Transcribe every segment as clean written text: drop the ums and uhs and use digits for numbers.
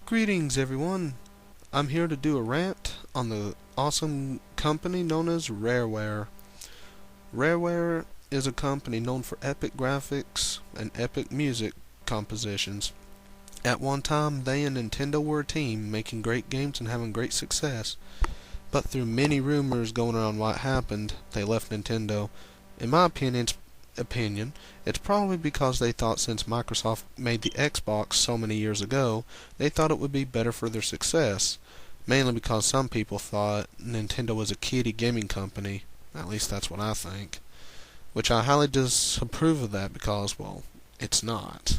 Greetings everyone, I'm here to do a rant on the awesome company known as RareWare. RareWare is a company known for epic graphics and epic music compositions. At one time they and Nintendo were a team, making great games and having great success. But through many rumors going around what happened, they left Nintendo. In my opinion, it's probably because they thought since Microsoft made the Xbox so many years ago, they thought it would be better for their success. Mainly because some people thought Nintendo was a kiddie gaming company. At least that's what I think. Which I highly disapprove of that because, well, it's not.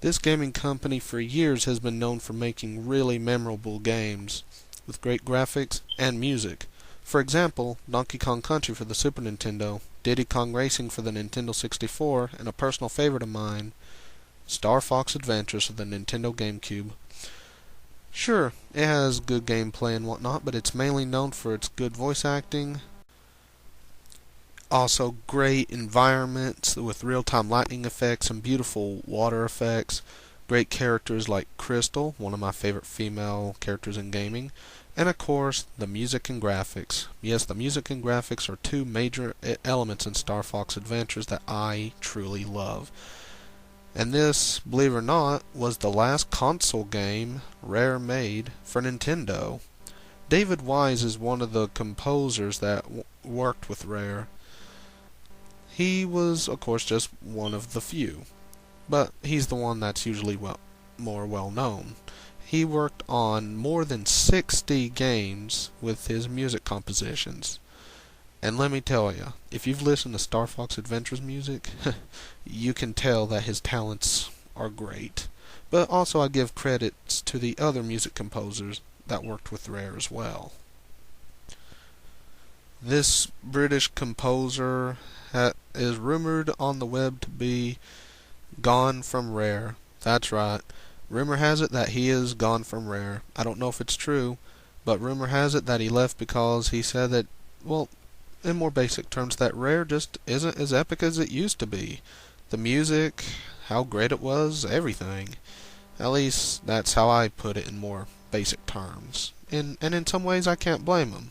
This gaming company for years has been known for making really memorable games with great graphics and music. For example, Donkey Kong Country for the Super Nintendo, Diddy Kong Racing for the Nintendo 64, and a personal favorite of mine, Star Fox Adventures for the Nintendo GameCube. Sure, it has good gameplay and whatnot, but it's mainly known for its good voice acting, also great environments with real-time lightning effects and beautiful water effects, great characters like Crystal, one of my favorite female characters in gaming, and of course, the music and graphics. Yes, the music and graphics are two major elements in Star Fox Adventures that I truly love. And this, believe it or not, was the last console game Rare made for Nintendo. David Wise is one of the composers that worked with Rare. He was, of course, just one of the few, but he's the one that's usually more well known. He worked on more than 60 games with his music compositions. And let me tell you, if you've listened to Star Fox Adventures music, you can tell that his talents are great. But also I give credits to the other music composers that worked with Rare as well. This British composer is rumored on the web to be gone from Rare. That's right. Rumor has it that he is gone from Rare. I don't know if it's true, but rumor has it that he left because he said that, well, in more basic terms, that Rare just isn't as epic as it used to be. The music, how great it was, everything. At least that's how I put it in more basic terms. And in some ways I can't blame him.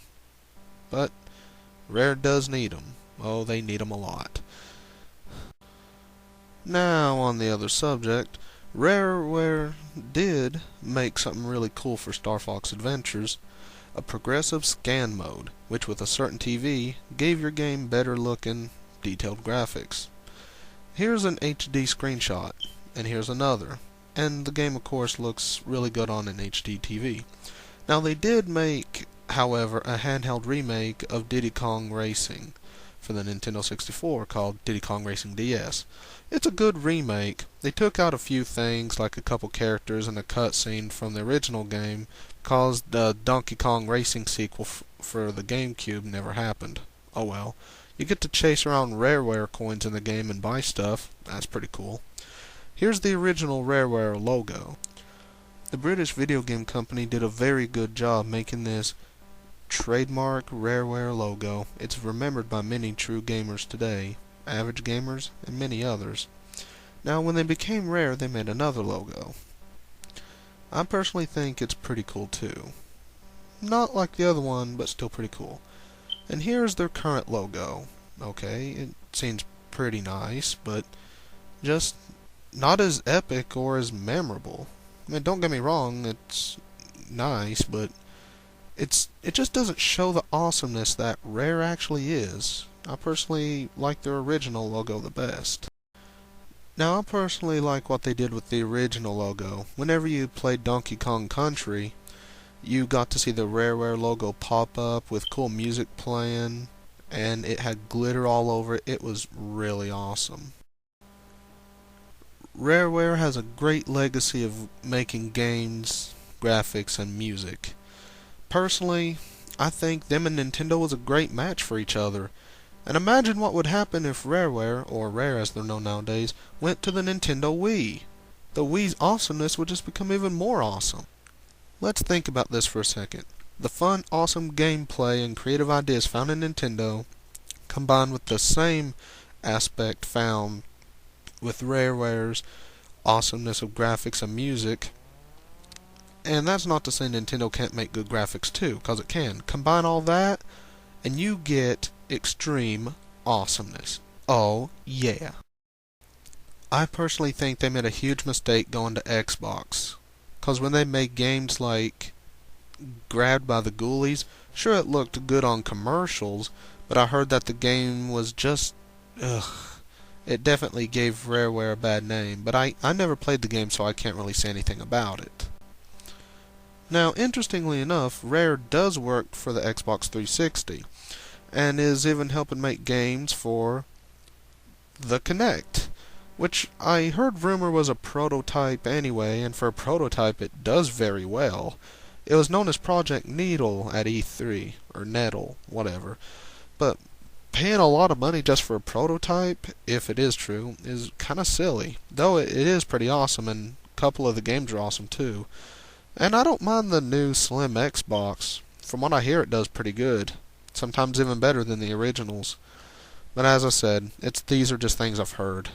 But Rare does need him. Oh, they need him a lot. Now, on the other subject, RareWare did make something really cool for Star Fox Adventures, a progressive scan mode, which with a certain TV gave your game better looking, detailed graphics. Here's an HD screenshot, and here's another, and the game of course looks really good on an HD TV. Now they did make, however, a handheld remake of Diddy Kong Racing for the Nintendo 64 called Diddy Kong Racing DS. It's a good remake. They took out a few things like a couple characters and a cutscene from the original game because the Donkey Kong Racing sequel for the GameCube never happened. Oh well. You get to chase around RareWare coins in the game and buy stuff. That's pretty cool. Here's the original RareWare logo. The British video game company did a very good job making this trademark RareWare logo. It's remembered by many true gamers today, average gamers, and many others. Now, when they became Rare, they made another logo. I personally think it's pretty cool too. Not like the other one, but still pretty cool. And here's their current logo. Okay, it seems pretty nice, but just not as epic or as memorable. I mean, don't get me wrong, it's nice, but it just doesn't show the awesomeness that Rare actually is. I personally like their original logo the best. Now, I personally like what they did with the original logo. Whenever you played Donkey Kong Country, you got to see the RareWare logo pop up with cool music playing, and it had glitter all over it. It was really awesome. RareWare has a great legacy of making games, graphics, and music. Personally, I think them and Nintendo was a great match for each other. And imagine what would happen if RareWare, or Rare as they're known nowadays, went to the Nintendo Wii. The Wii's awesomeness would just become even more awesome. Let's think about this for a second. The fun, awesome gameplay and creative ideas found in Nintendo, combined with the same aspect found with RareWare's awesomeness of graphics and music. And that's not to say Nintendo can't make good graphics too, because it can. Combine all that, and you get extreme awesomeness. Oh, yeah. I personally think they made a huge mistake going to Xbox. Because when they made games like Grabbed by the Ghoulies, sure it looked good on commercials, but I heard that the game was just... ugh. It definitely gave RareWare a bad name, but I never played the game, so I can't really say anything about it. Now, interestingly enough, Rare does work for the Xbox 360, and is even helping make games for the Kinect, which I heard rumor was a prototype anyway, and for a prototype it does very well. It was known as Project Needle at E3, or Nettle, whatever, but paying a lot of money just for a prototype, if it is true, is kinda silly, though it is pretty awesome, and a couple of the games are awesome too. And I don't mind the new Slim Xbox. From what I hear, it does pretty good. Sometimes even better than the originals. But as I said, these are just things I've heard.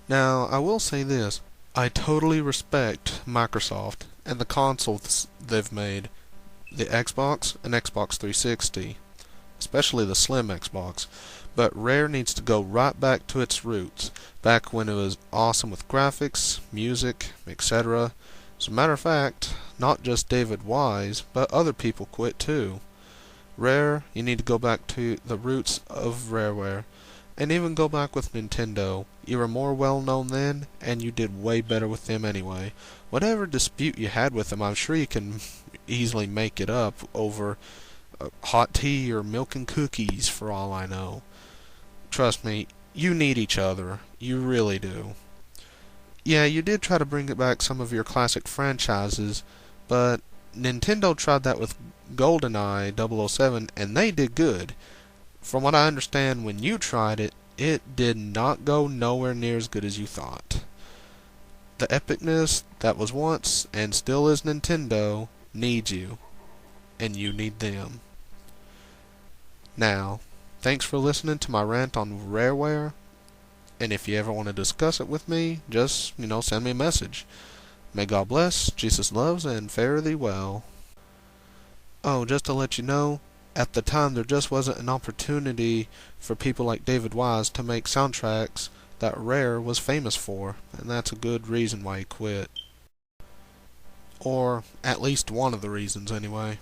Now, I will say this. I totally respect Microsoft and the consoles they've made. The Xbox and Xbox 360. Especially the Slim Xbox. But Rare needs to go right back to its roots. Back when it was awesome with graphics, music, etc. As a matter of fact, not just David Wise, but other people quit too. Rare, you need to go back to the roots of RareWare. And even go back with Nintendo. You were more well known then, and you did way better with them anyway. Whatever dispute you had with them, I'm sure you can easily make it up over hot tea or milk and cookies for all I know. Trust me, you need each other. You really do. Yeah, you did try to bring back some of your classic franchises, but Nintendo tried that with GoldenEye 007, and they did good. From what I understand, when you tried it, it did not go nowhere near as good as you thought. The epicness that was once, and still is Nintendo, needs you, and you need them. Now, thanks for listening to my rant on RareWare, and if you ever want to discuss it with me, just, send me a message. May God bless, Jesus loves, and fare thee well. Oh, just to let you know, at the time there just wasn't an opportunity for people like David Wise to make soundtracks that Rare was famous for, and that's a good reason why he quit. Or at least one of the reasons anyway.